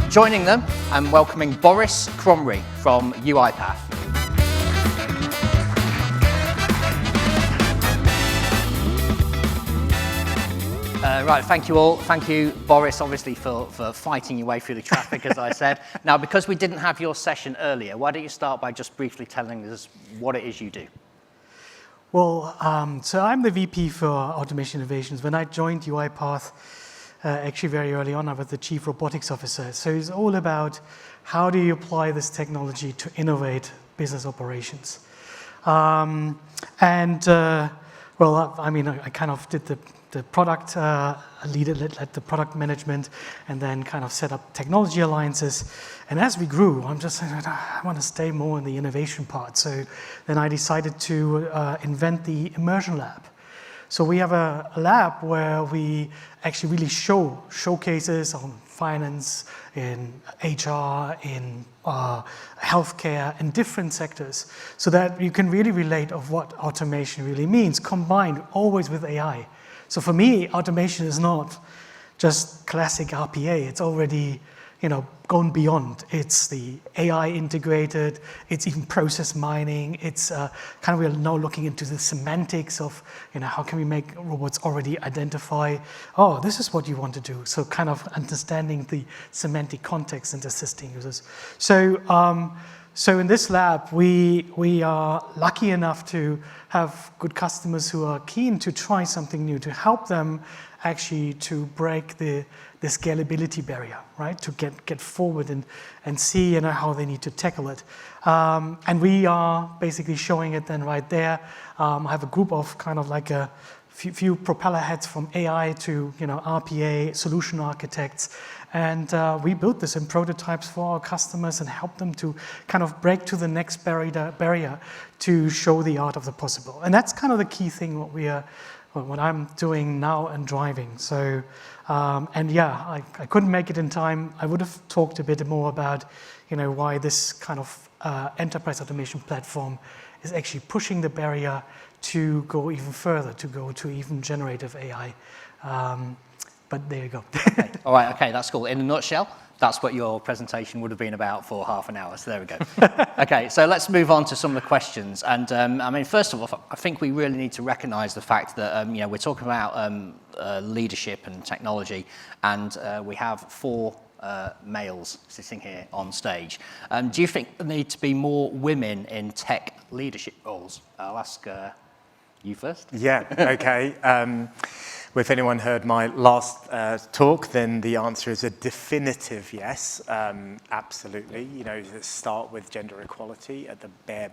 joining them and welcoming Boris Krumrey from UiPath. Right, thank you all. Thank you, Boris, obviously, for fighting your way through the traffic, as I said. Now, because we didn't have your session earlier, why don't you start by just briefly telling us what it is you do? Well, so I'm the VP for Automation Innovations. When I joined UiPath, actually very early on, I was the Chief Robotics Officer. So it's all about how do you apply this technology to innovate business operations. Well, I mean, I kind of did the product, led the product management, and then kind of set up technology alliances. And as we grew, I'm just saying, I want to stay more in the innovation part. So then I decided to invent the Immersion Lab. So we have a lab where we actually really showcases on finance, in HR, in healthcare, in different sectors, so that you can really relate of what automation really means, combined always with AI. So for me, automation is not just classic RPA. It's already, gone beyond. It's the AI integrated. It's even process mining. It's kind of we're now looking into the semantics of, how can we make robots already identify, oh, this is what you want to do. So kind of understanding the semantic context and assisting users. So in this lab, we are lucky enough to have good customers who are keen to try something new, to help them actually to break the scalability barrier, right? To get forward and see how they need to tackle it. And we are basically showing it then right there. I have a group of kind of like a few propeller heads from AI to RPA, solution architects. And we built this in prototypes for our customers and help them to kind of break to the next barrier to show the art of the possible. And that's kind of the key thing what I'm doing now and driving. So, I couldn't make it in time. I would have talked a bit more about, why this kind of enterprise automation platform is actually pushing the barrier to go even further, to go to even generative AI. But there you go. Okay. All right, okay, that's cool. In a nutshell, that's what your presentation would have been about for half an hour, so there we go. Okay, so let's move on to some of the questions. And first of all, I think we really need to recognize the fact that, we're talking about leadership and technology, and we have 4 males sitting here on stage. Do you think there need to be more women in tech leadership roles? I'll ask you first. Yeah, okay. If anyone heard my last talk, then the answer is a definitive yes, absolutely. Start with gender equality at the bare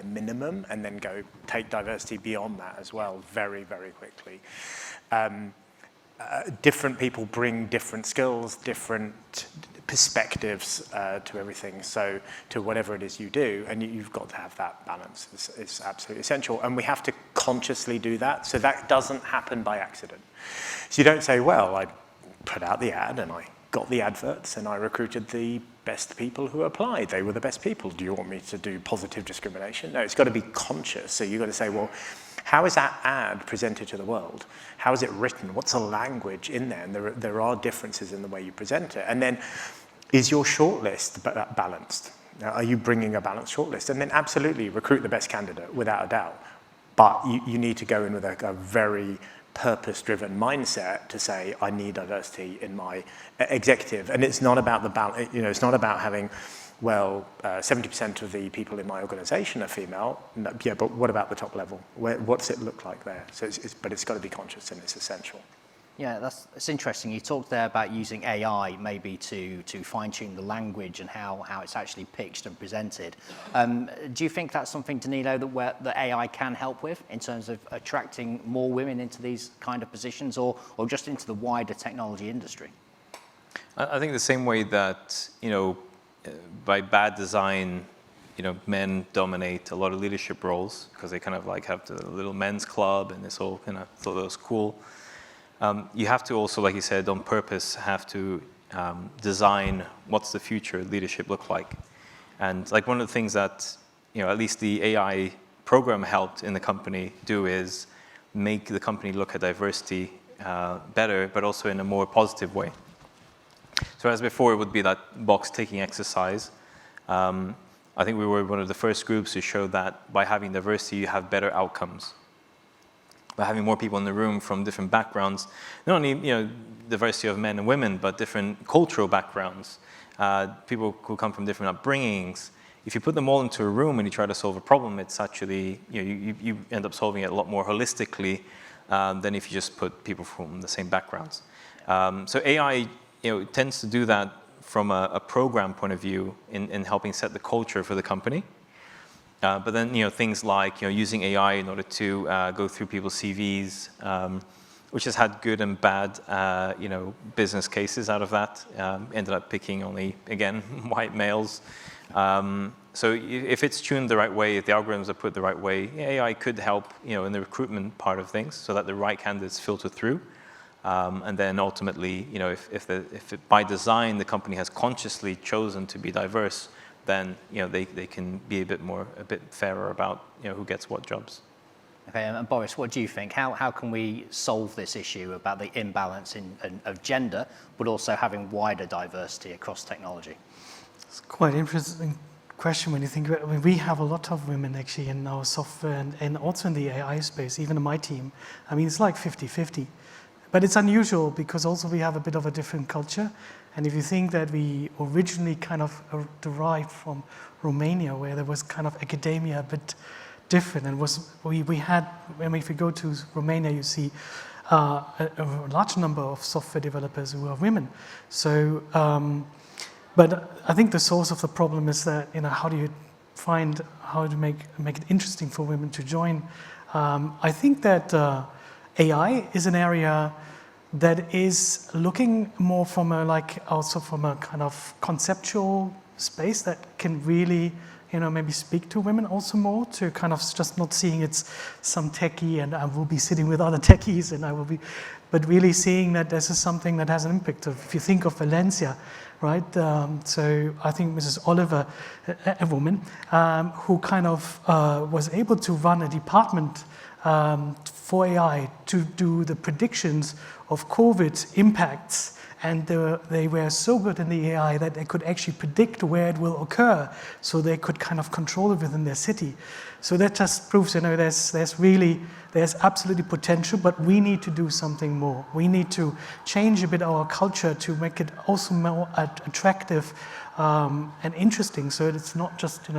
minimum, and then go take diversity beyond that as well, very, very quickly. Different people bring different skills, different perspectives to everything, so to whatever it is you do, and you've got to have that balance. It's absolutely essential, and we have to consciously do that, so that doesn't happen by accident. So you don't say, well, I put out the ad and I got the adverts and I recruited the best people who applied. They were the best people. Do you want me to do positive discrimination? No, it's got to be conscious. So you've got to say, well, how is that ad presented to the world? How is it written? What's the language in there? And there are differences in the way you present it. And then, is your shortlist balanced? Are you bringing a balanced shortlist? And then absolutely recruit the best candidate, without a doubt. But you need to go in with a very purpose-driven mindset to say, I need diversity in my executive. And it's not about the balance, it's not about having, 70% of the people in my organization are female. No, yeah, but what about the top level? What does it look like there? So but it's got to be conscious, and it's essential. Yeah, it's interesting. You talked there about using AI maybe to fine-tune the language and how it's actually pitched and presented. Do you think that's something, Danilo, that AI can help with in terms of attracting more women into these kind of positions, or just into the wider technology industry? I think the same way that, by bad design, men dominate a lot of leadership roles because they kind of like have the little men's club and this whole kind of thought that was cool. You have to also, like you said, on purpose, have to design what's the future leadership look like. And like one of the things that, at least the AI program helped in the company do is make the company look at diversity better, but also in a more positive way. So as before, it would be that box-ticking exercise. I think we were one of the first groups to show that by having diversity, you have better outcomes. By having more people in the room from different backgrounds, not only diversity of men and women, but different cultural backgrounds, people who come from different upbringings. If you put them all into a room and you try to solve a problem, it's actually, you end up solving it a lot more holistically than if you just put people from the same backgrounds. So AI tends to do that from a program point of view in helping set the culture for the company. But then, things like, using AI in order to go through people's CVs, which has had good and bad, business cases out of that. Ended up picking only, again, white males. So if it's tuned the right way, if the algorithms are put the right way, AI could help, in the recruitment part of things, so that the right candidates filter through. And then ultimately, if by design the company has consciously chosen to be diverse, then they can be a bit fairer about who gets what jobs. Okay, and Boris, what do you think? How can we solve this issue about the imbalance of gender, but also having wider diversity across technology? It's quite an interesting question when you think about it. We have a lot of women actually in our software and also in the AI space, even in my team. I mean, it's like 50-50. But it's unusual because also we have a bit of a different culture. And if you think that we originally kind of derived from Romania, where there was kind of academia a bit different, and we had, if you go to Romania, you see a large number of software developers who are women. So, but I think the source of the problem is that, how do you find how to make it interesting for women to join? I think that AI is an area that is looking more from also from a kind of conceptual space that can really, maybe speak to women also more, to kind of just not seeing it's some techie and I will be sitting with other techies but really seeing that this is something that has an impact. If you think of Valencia, right? So I think Mrs. Oliver, a woman, who kind of was able to run a department for AI to do the predictions of COVID impacts, and they were so good in the AI that they could actually predict where it will occur, so they could kind of control it within their city. So that just proves, there's absolutely potential, but we need to do something more. We need to change a bit our culture to make it also more attractive and interesting, so it's not just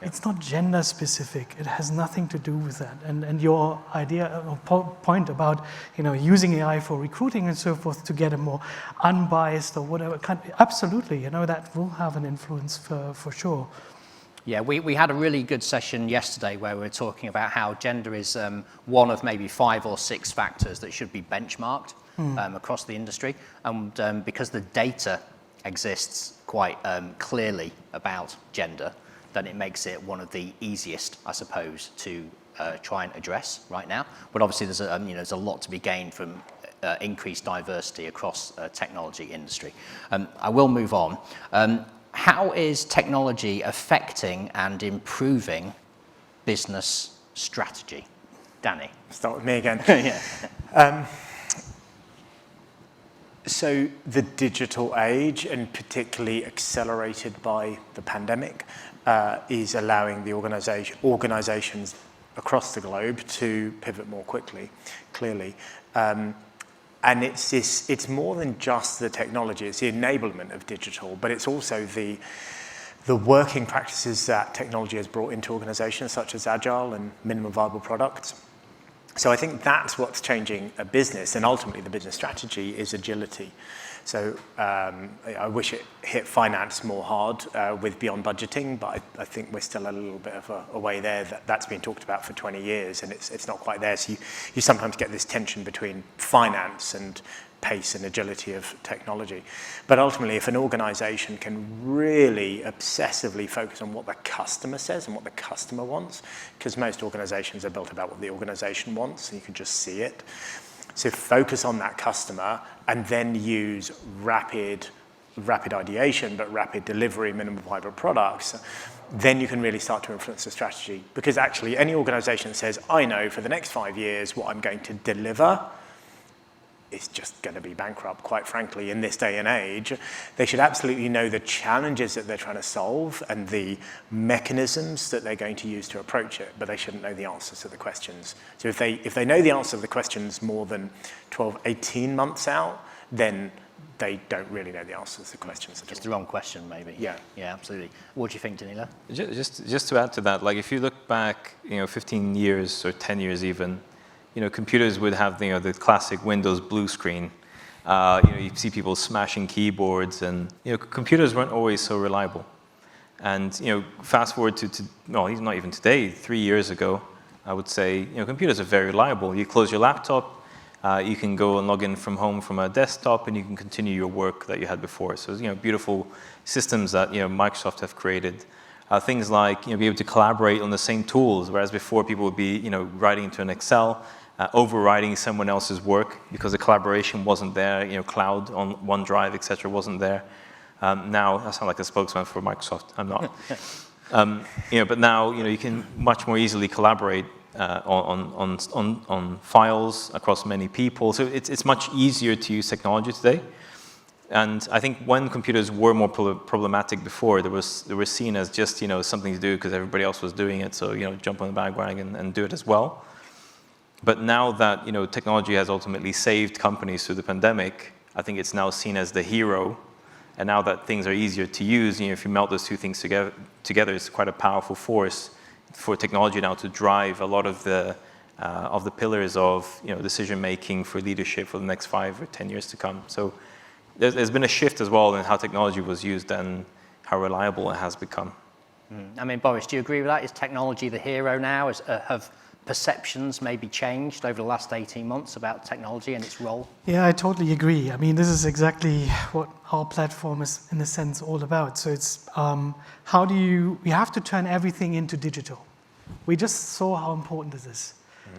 it's not gender specific. It has nothing to do with that. And your idea or point about using AI for recruiting and so forth to get a more unbiased or whatever absolutely, that will have an influence for sure. Yeah, we had a really good session yesterday where we were talking about how gender is one of maybe 5 or 6 factors that should be benchmarked across the industry, and because the data exists quite clearly about gender, then it makes it one of the easiest, I suppose, to try and address right now. But obviously, there's a lot to be gained from increased diversity across technology industry. I will move on. How is technology affecting and improving business strategy? Danny. Start with me again. Yeah. So the digital age, and particularly accelerated by the pandemic, is allowing the organizations across the globe to pivot more quickly, clearly. And it's more than just the technology, it's the enablement of digital, but it's also the working practices that technology has brought into organizations, such as agile and minimum viable products. So I think that's what's changing a business, and ultimately the business strategy is agility. So I wish it hit finance more hard with beyond budgeting, but I think we're still a little bit of a way there. That's been talked about for 20 years, and it's not quite there. So you sometimes get this tension between finance and pace and agility of technology. But ultimately, if an organization can really obsessively focus on what the customer says and what the customer wants, because most organizations are built about what the organization wants, and you can just see it. So focus on that customer and then use rapid ideation, but rapid delivery, minimum viable products, then you can really start to influence the strategy. Because actually, any organization that says, I know for the next 5 years what I'm going to deliver, is just going to be bankrupt, quite frankly, in this day and age. They should absolutely know the challenges that they're trying to solve and the mechanisms that they're going to use to approach it, but they shouldn't know the answers to the questions. So if they know the answer to the questions more than 12, 18 months out, then they don't really know the answers to the questions at all. It's the wrong question, maybe. Yeah. Yeah, absolutely. What do you think, Danilo? Just to add to that, like if you look back, 15 years or 10 years even, computers would have the classic Windows blue screen. You see people smashing keyboards, and computers weren't always so reliable. And fast forward to well, not even today, 3 years ago, I would say computers are very reliable. You close your laptop, you can go and log in from home from a desktop, and you can continue your work that you had before. So beautiful systems that Microsoft have created. Things like be able to collaborate on the same tools, whereas before people would be writing into an Excel, overriding someone else's work because the collaboration wasn't there. Cloud on OneDrive, etc., wasn't there. Now I sound like a spokesman for Microsoft. I'm not. But now you can much more easily collaborate on files across many people. So it's much easier to use technology today. And I think when computers were more problematic before, they were seen as just something to do because everybody else was doing it. So jump on the bandwagon and do it as well. But now that technology has ultimately saved companies through the pandemic, I think it's now seen as the hero. And now that things are easier to use, if you melt those two things together, it's quite a powerful force for technology now to drive a lot of the pillars of decision making for leadership for the next 5 or 10 years to come. So there's been a shift as well in how technology was used and how reliable it has become. I mean, Boris, do you agree with that? Is technology the hero now? Have perceptions maybe changed over the last 18 months about technology and its role? Yeah, I totally agree. I mean, this is exactly what our platform is, in a sense, all about. So it's we have to turn everything into digital. We just saw how important this is.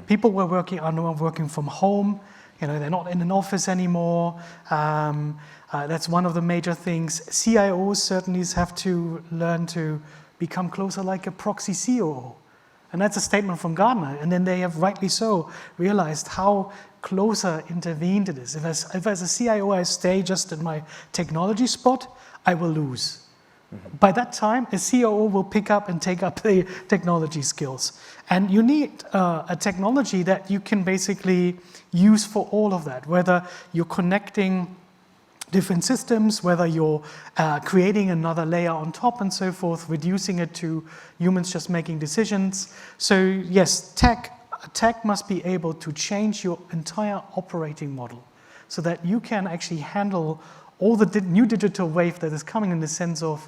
People are working from home. They're not in an office anymore. That's one of the major things. CIOs certainly have to learn to become closer like a proxy COO. And that's a statement from Gartner. And then they have rightly so realized how closer intervened it is. If as a CIO I stay just in my technology spot, I will lose. Mm-hmm. By that time, a COO will pick up and take up the technology skills. And you need a technology that you can basically use for all of that, whether you're connecting different systems, whether you're creating another layer on top and so forth, reducing it to humans just making decisions. So yes, tech must be able to change your entire operating model so that you can actually handle all the new digital wave that is coming in the sense of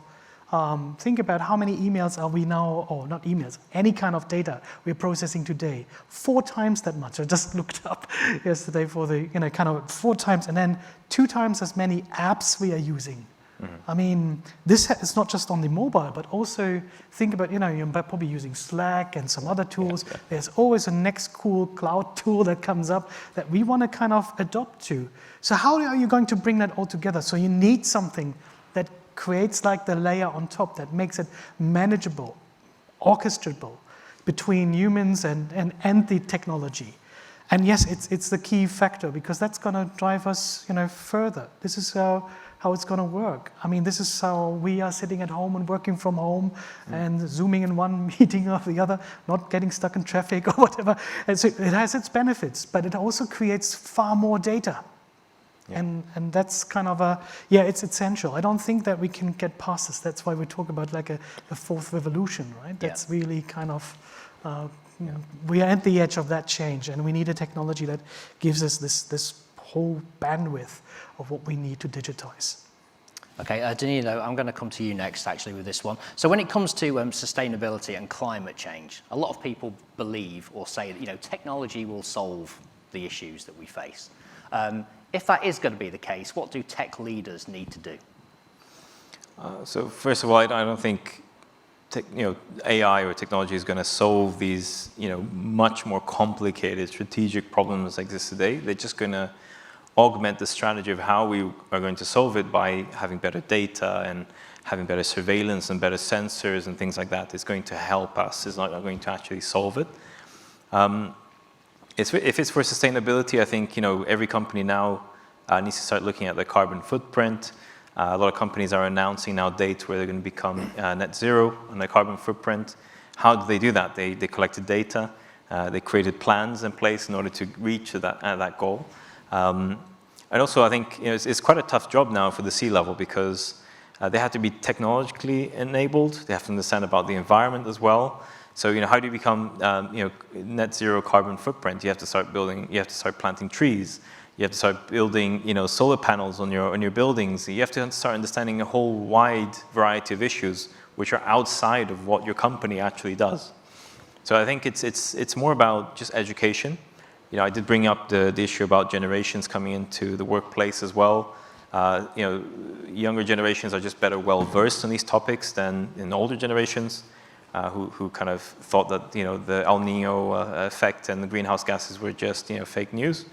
think about how many emails are we now, or not emails, any kind of data we're processing today. 4 times that much. I just looked up yesterday for the, kind of 4 times, and then 2 times as many apps we are using. Mm-hmm. I mean, this is not just on the mobile, but also think about, you're probably using Slack and some other tools. Yeah. There's always a next cool cloud tool that comes up that we want to kind of adopt to. So how are you going to bring that all together? So you need something that creates like the layer on top that makes it manageable, orchestrable between humans and the technology. And yes, it's the key factor because that's going to drive us, further. This is how it's going to work. I mean, this is how we are sitting at home and working from home and zooming in one meeting after the other, not getting stuck in traffic or whatever. And so it has its benefits, but it also creates far more data. Yeah. And that's kind of it's essential. I don't think that we can get past this. That's why we talk about like a fourth revolution, right? That's really kind of, we are at the edge of that change, and we need a technology that gives us this whole bandwidth of what we need to digitize. Okay, Danilo, I'm going to come to you next, actually, with this one. So when it comes to sustainability and climate change, a lot of people believe or say that, technology will solve the issues that we face. If that is going to be the case, what do tech leaders need to do? So first of all, I don't think AI or technology is going to solve these much more complicated strategic problems that exist today. They're just going to augment the strategy of how we are going to solve it by having better data and having better surveillance and better sensors and things like that. It's going to help us. It's not going to actually solve it. if it's for sustainability, I think every company now needs to start looking at their carbon footprint. A lot of companies are announcing now dates where they're going to become net zero on their carbon footprint. How do they do that? They collected data. They created plans in place in order to reach that goal. And also, I think it's quite a tough job now for the C-level because they have to be technologically enabled. They have to understand about the environment as well. So, how do you become, net zero carbon footprint? You have to start building. You have to start planting trees. You have to start building, solar panels on your buildings. You have to start understanding a whole wide variety of issues which are outside of what your company actually does. So I think it's more about just education. I did bring up the issue about generations coming into the workplace as well. Younger generations are just better well versed on these topics than in older generations, who kind of thought that the El Nino effect and the greenhouse gases were just fake news.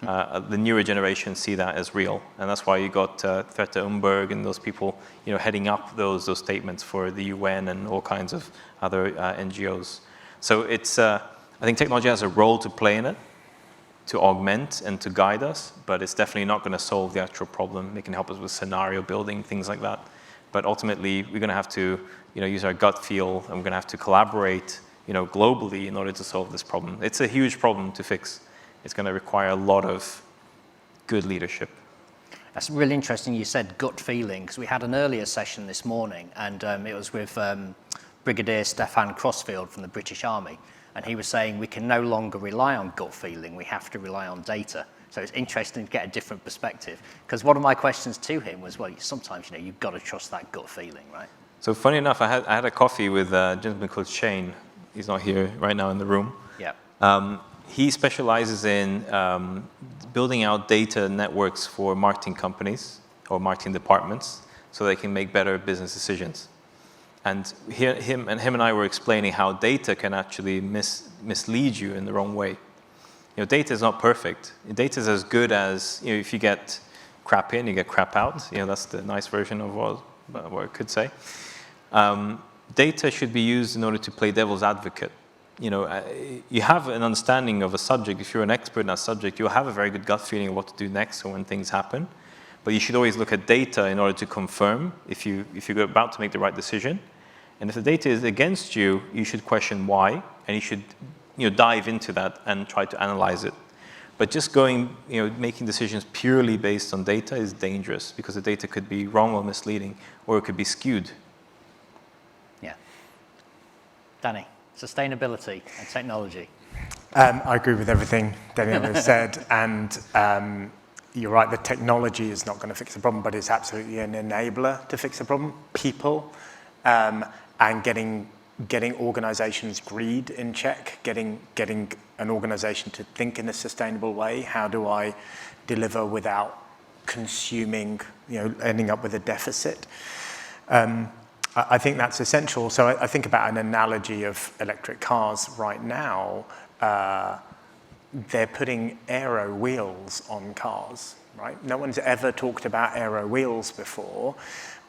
The newer generations see that as real, and that's why you got Greta Thunberg and those people heading up those statements for the UN and all kinds of other NGOs. So I think technology has a role to play in it, to augment and to guide us, but it's definitely not going to solve the actual problem. It can help us with scenario building, things like that. But ultimately, we're going to have to use our gut feel, and we're going to have to collaborate globally in order to solve this problem. It's a huge problem to fix. It's going to require a lot of good leadership. That's really interesting you said gut feeling, because we had an earlier session this morning, and it was with Brigadier Stefan Crossfield from the British Army. And he was saying we can no longer rely on gut feeling, we have to rely on data. So it's interesting to get a different perspective, because one of my questions to him was, well, sometimes you've got to trust that gut feeling, right? So funny enough, I had a coffee with a gentleman called Shane. He's not here right now in the room. Yeah. He specializes in building out data networks for marketing companies or marketing departments so they can make better business decisions. And him and I were explaining how data can actually mislead you in the wrong way. Data is not perfect. Data is as good as, if you get crap in, you get crap out. That's the nice version of what I could say. Data should be used in order to play devil's advocate. You have an understanding of a subject. If you're an expert in that subject, you'll have a very good gut feeling of what to do next or when things happen. But you should always look at data in order to confirm if you're about to make the right decision. And if the data is against you, you should question why, and you should dive into that and try to analyze it. But just making decisions purely based on data is dangerous, because the data could be wrong or misleading, or it could be skewed. Yeah. Danny, sustainability and technology. I agree with everything Danilo has said, and you're right, the technology is not going to fix the problem, but it's absolutely an enabler to fix the problem. People, and getting organizations' greed in check, getting an organization to think in a sustainable way. How do I deliver without consuming, ending up with a deficit? I think that's essential. So I think about an analogy of electric cars right now. They're putting aero wheels on cars, right? No one's ever talked about aero wheels before.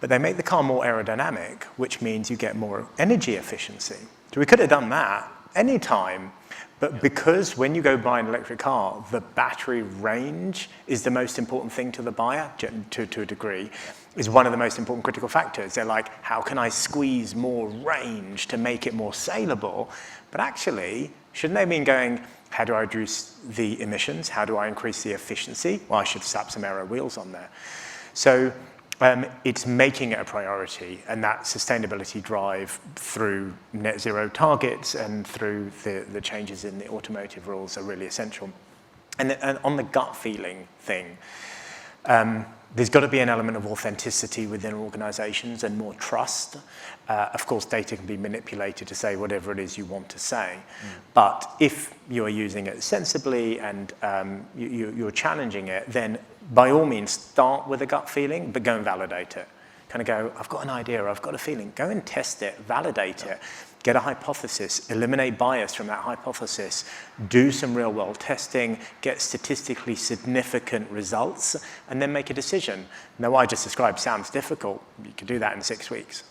But they make the car more aerodynamic, which means you get more energy efficiency. So we could have done that any time, but because when you go buy an electric car, the battery range is the most important thing to the buyer, to a degree, is one of the most important critical factors. They're like, how can I squeeze more range to make it more saleable? But actually, shouldn't they be going, how do I reduce the emissions? How do I increase the efficiency? Well, I should slap some aero wheels on there. So it's making it a priority, and that sustainability drive through net zero targets and through the changes in the automotive rules are really essential. And on the gut feeling thing, there's got to be an element of authenticity within organizations and more trust. Of course, data can be manipulated to say whatever it is you want to say. But if you're using it sensibly and you're challenging it, then by all means, start with a gut feeling, but go and validate it. Kind of go, I've got an idea, I've got a feeling. Go and test it, validate it, get a hypothesis, eliminate bias from that hypothesis, do some real-world testing, get statistically significant results, and then make a decision. Now, what I just described sounds difficult. You can do that in 6 weeks.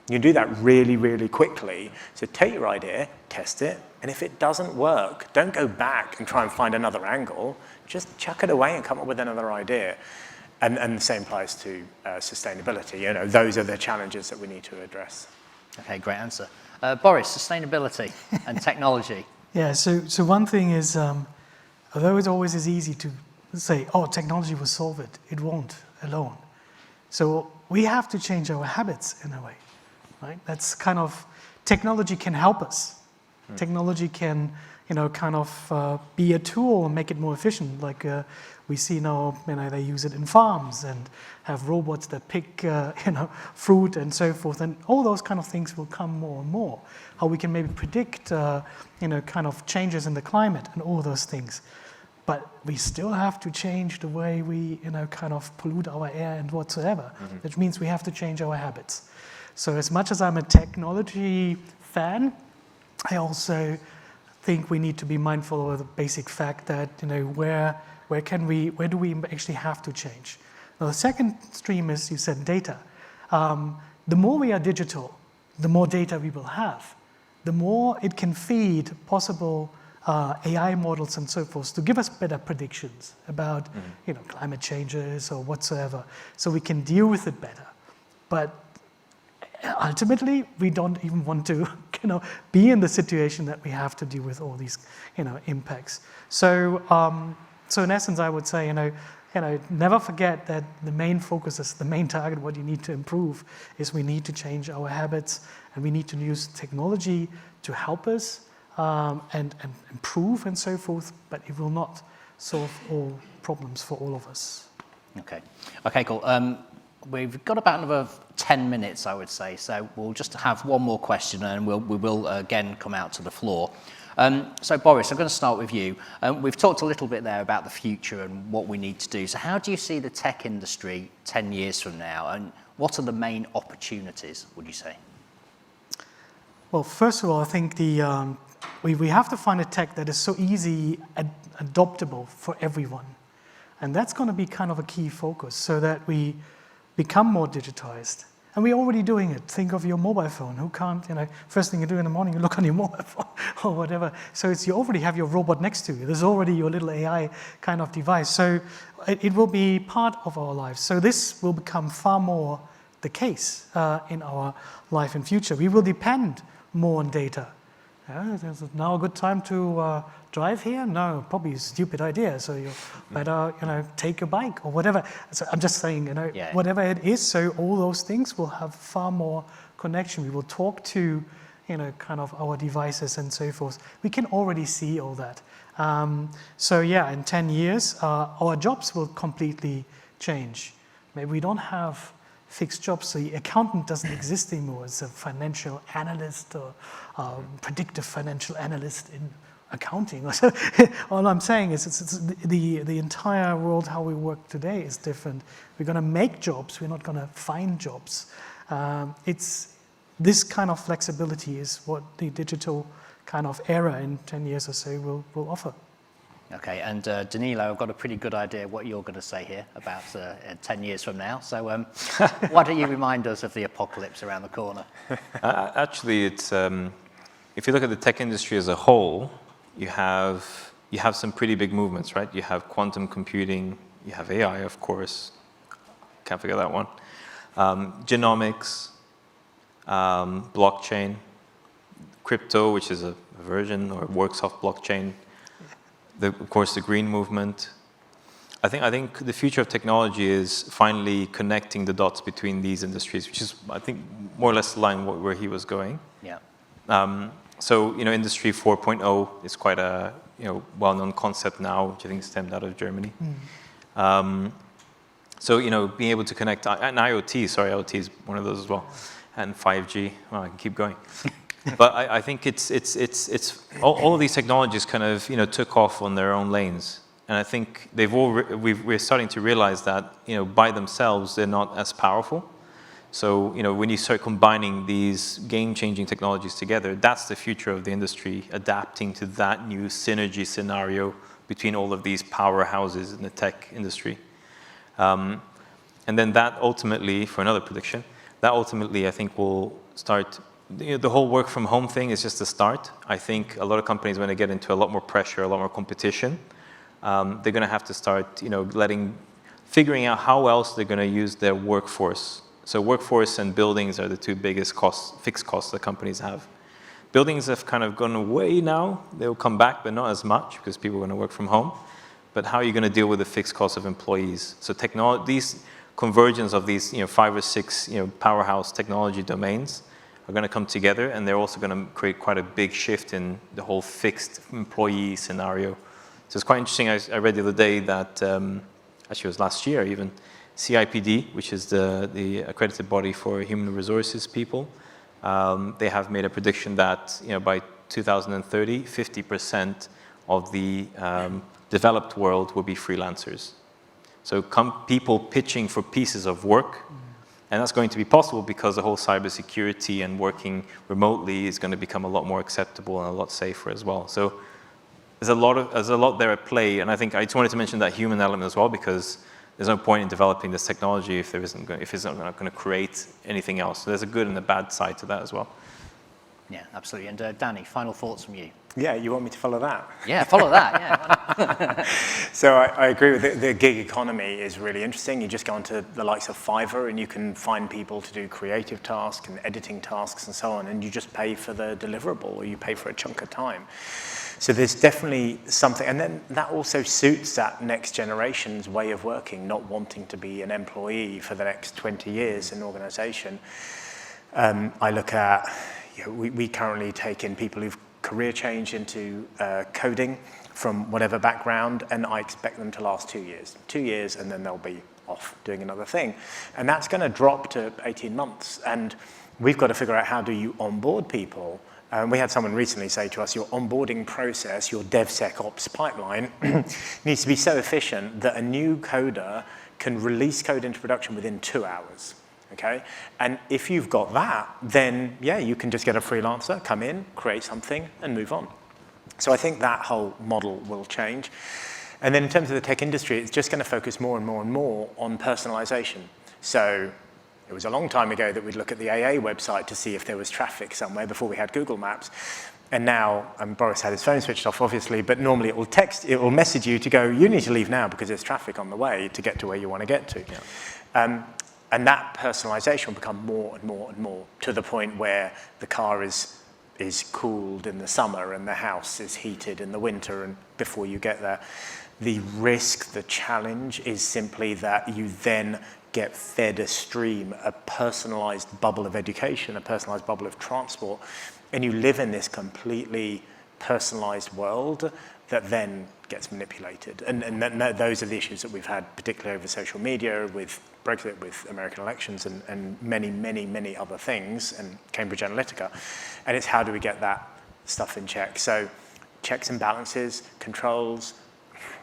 You can do that really, really quickly. So take your idea, test it, and if it doesn't work, don't go back and try and find another angle. Just chuck it away and come up with another idea. And the same applies to sustainability. You know, those are the challenges that we need to address. Okay, great answer. Boris, sustainability and technology. Yeah, so one thing is, although it always is easy to say, oh, technology will solve it, it won't alone. So we have to change our habits in a way, right? That's kind of, technology can help us. Technology can, kind of be a tool and make it more efficient. Like we see now, they use it in farms and have robots that pick, fruit and so forth. And all those kind of things will come more and more. How we can maybe predict, kind of changes in the climate and all those things. But we still have to change the way we, kind of pollute our air and whatsoever, which means we have to change our habits. So as much as I'm a technology fan, I also think we need to be mindful of the basic fact that, where do we actually have to change? Now, the second stream is, you said, data. The more we are digital, the more data we will have, the more it can feed possible AI models and so forth to give us better predictions about climate changes or whatsoever, so we can deal with it better. But ultimately, we don't even want to be in the situation that we have to deal with all these impacts. So in essence, I would say never forget that the main focus is the main target. What you need to improve is we need to change our habits, and we need to use technology to help us and improve and so forth, but it will not solve all problems for all of us. Okay, cool. We've got about another 10 minutes, I would say, so we'll just have one more question and we will again come out to the floor. So Boris, I'm going to start with you. We've talked a little bit there about the future and what we need to do. So how do you see the tech industry 10 years from now, and what are the main opportunities, would you say? Well, first of all, I think we have to find a tech that is so easy adoptable for everyone. And that's going to be kind of a key focus, so that we become more digitized. And we're already doing it. Think of your mobile phone. Who can't, first thing you do in the morning, you look on your mobile phone or whatever. So you already have your robot next to you. There's already your little AI kind of device. So it will be part of our lives. So this will become far more the case in our life in future. We will depend more on data. Is it now a good time to drive here? No, probably a stupid idea. So you better, take a bike or whatever. So I'm just saying, whatever it is. So all those things will have far more connection. We will talk to, kind of our devices and so forth. We can already see all that. So yeah, in 10 years, our jobs will completely change. Maybe we don't have fixed jobs. The accountant doesn't exist anymore as a financial analyst or predictive financial analyst in accounting. All I'm saying is it's the entire world, how we work today, is different. We're going to make jobs. We're not going to find jobs. It's this kind of flexibility is what the digital kind of era in 10 years or so will offer. Okay, and Danilo, I've got a pretty good idea what you're going to say here about 10 years from now. So why don't you remind us of the apocalypse around the corner? Actually, it's if you look at the tech industry as a whole, you have some pretty big movements, right? You have quantum computing, you have AI, of course. Can't forget that one. Genomics, blockchain, crypto, which is a version or works off blockchain. Of course, the green movement. I think the future of technology is finally connecting the dots between these industries, which is, I think, more or less the line where he was going. Yeah. So, Industry 4.0 is quite a well-known concept now, which I think stemmed out of Germany. So, being able to connect, and IoT, IoT is one of those as well, and 5G. Well, I can keep going. But I think it's all of these technologies kind of took off on their own lanes, and I think we're starting to realize that by themselves they're not as powerful. So when you start combining these game-changing technologies together, that's the future of the industry, adapting to that new synergy scenario between all of these powerhouses in the tech industry, and then that ultimately, for another prediction, that ultimately, I think, will start. The whole work from home thing is just a start. I think a lot of companies, when they get into a lot more pressure, a lot more competition, they're going to have to start, figuring out how else they're going to use their workforce. So workforce and buildings are the two biggest fixed costs that companies have. Buildings have kind of gone away now. They'll come back, but not as much because people are going to work from home. But how are you going to deal with the fixed cost of employees? So these convergence of these 5 or 6 powerhouse technology domains are going to come together, and they're also going to create quite a big shift in the whole fixed employee scenario. So it's quite interesting. I read the other day that, actually it was last year even, CIPD, which is the accredited body for human resources people, they have made a prediction that by 2030, 50% of the developed world will be freelancers. So people pitching for pieces of work, and that's going to be possible because the whole cybersecurity and working remotely is going to become a lot more acceptable and a lot safer as well. So there's a lot there at play, and I think I just wanted to mention that human element as well, because there's no point in developing this technology if it's not going to create anything else. So there's a good and a bad side to that as well. Yeah, absolutely. And Danny, final thoughts from you? Yeah, you want me to follow that? Yeah, follow that. Yeah. So I agree with the gig economy is really interesting. You just go onto the likes of Fiverr and you can find people to do creative tasks and editing tasks and so on, and you just pay for the deliverable, or you pay for a chunk of time. So there's definitely something, and then that also suits that next generation's way of working, not wanting to be an employee for the next 20 years in an organization. I look at, we currently take in people who've career change into coding from whatever background, and I expect them to last 2 years. 2 years, and then they'll be off doing another thing. And that's going to drop to 18 months. And we've got to figure out, how do you onboard people? We had someone recently say to us, your onboarding process, your DevSecOps pipeline needs to be so efficient that a new coder can release code into production within 2 hours. Okay? And if you've got that, then yeah, you can just get a freelancer, come in, create something, and move on. So I think that whole model will change. And then in terms of the tech industry, it's just going to focus more and more and more on personalization. So it was a long time ago that we'd look at the AA website to see if there was traffic somewhere before we had Google Maps. And now, Boris had his phone switched off, obviously, but normally it will message you to go, you need to leave now because there's traffic on the way to get to where you want to get to. Yeah. And that personalization will become more and more and more, to the point where the car is cooled in the summer and the house is heated in the winter, and before you get there. The risk, the challenge is simply that you then get fed a stream, a personalized bubble of education, a personalized bubble of transport, and you live in this completely personalized world that then gets manipulated. And those are the issues that we've had, particularly over social media, with Brexit, with American elections, and many, many, many other things, and Cambridge Analytica. And it's, how do we get that stuff in check? So checks and balances, controls,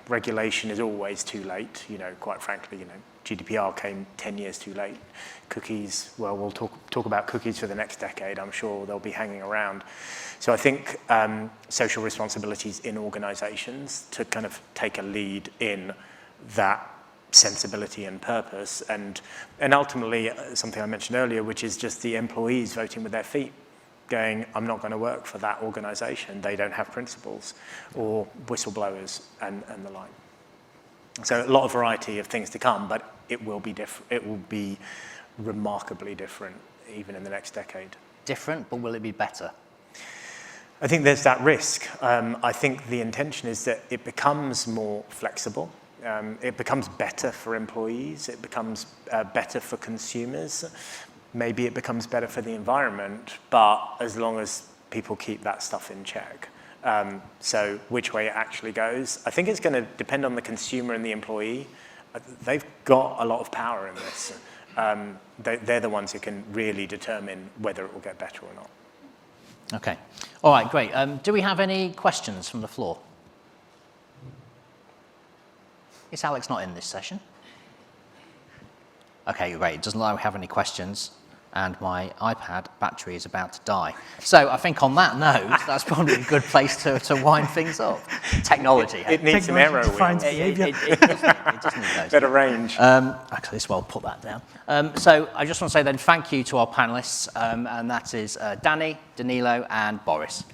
regulation is always too late, quite frankly, GDPR came 10 years too late. Cookies, well, we'll talk about cookies for the next decade. I'm sure they'll be hanging around. So I think social responsibilities in organizations to kind of take a lead in that sensibility and purpose, and ultimately something I mentioned earlier, which is just the employees voting with their feet, going, I'm not going to work for that organization. They don't have principles, or whistleblowers and the like. So a lot of variety of things to come, but it will be different. It will be remarkably different, even in the next decade. Different, but will it be better? I think there's that risk. I think the intention is that it becomes more flexible. It becomes better for employees. It becomes better for consumers. Maybe it becomes better for the environment, but as long as people keep that stuff in check. So which way it actually goes, I think it's going to depend on the consumer and the employee. They've got a lot of power in this. They're the ones who can really determine whether it will get better or not. Okay. All right, great. Do we have any questions from the floor? Is Alex not in this session? Okay, great. It doesn't look like we have any questions. and my iPad battery is about to die. So I think on that note, that's probably a good place to wind things up. Technology. It needs some aero defines wheels. behavior. It does need those. Better range. Actually, this will put that down. So I just want to say then thank you to our panelists, and that is Danny, Danilo, and Boris.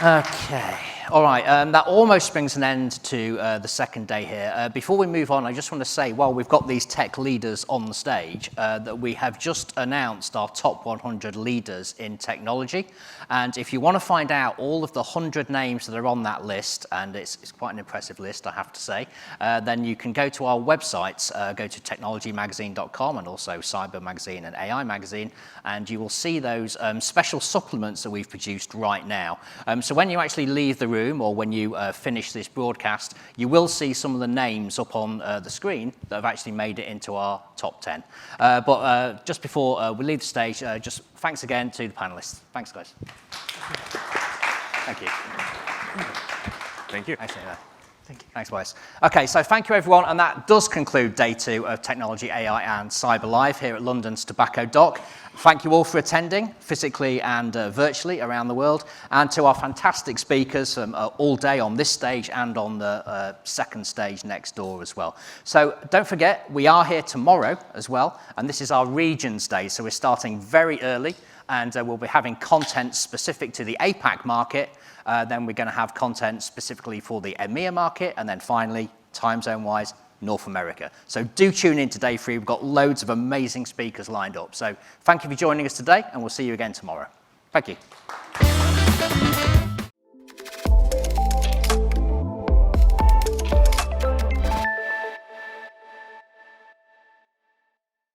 Okay. All right, that almost brings an end to the second day here. Before we move on, I just want to say, while we've got these tech leaders on the stage, that we have just announced our top 100 leaders in technology. And if you want to find out all of the 100 names that are on that list, and it's quite an impressive list, I have to say, then you can go to our websites, go to technologymagazine.com and also Cyber Magazine and AI Magazine, and you will see those special supplements that we've produced right now. So when you actually leave the room or when you finish this broadcast, you will see some of the names up on the screen that have actually made it into our top 10. But just before we leave the stage, just thanks again to the panelists. Thanks, guys. Thank you. Thank you. Actually, no. Thank you. Thanks, Boris. Okay, so thank you, everyone, and that does conclude day 2 of Technology, AI and Cyber Live here at London's Tobacco Dock. Thank you all for attending, physically and virtually around the world, and to our fantastic speakers all day on this stage and on the second stage next door as well. So don't forget, we are here tomorrow as well, and this is our Regions Day, so we're starting very early, and we'll be having content specific to the APAC market. Then we're going to have content specifically for the EMEA market, and then finally, time zone-wise, North America. So do tune in to day 3. We've got loads of amazing speakers lined up. So thank you for joining us today, and we'll see you again tomorrow. Thank you.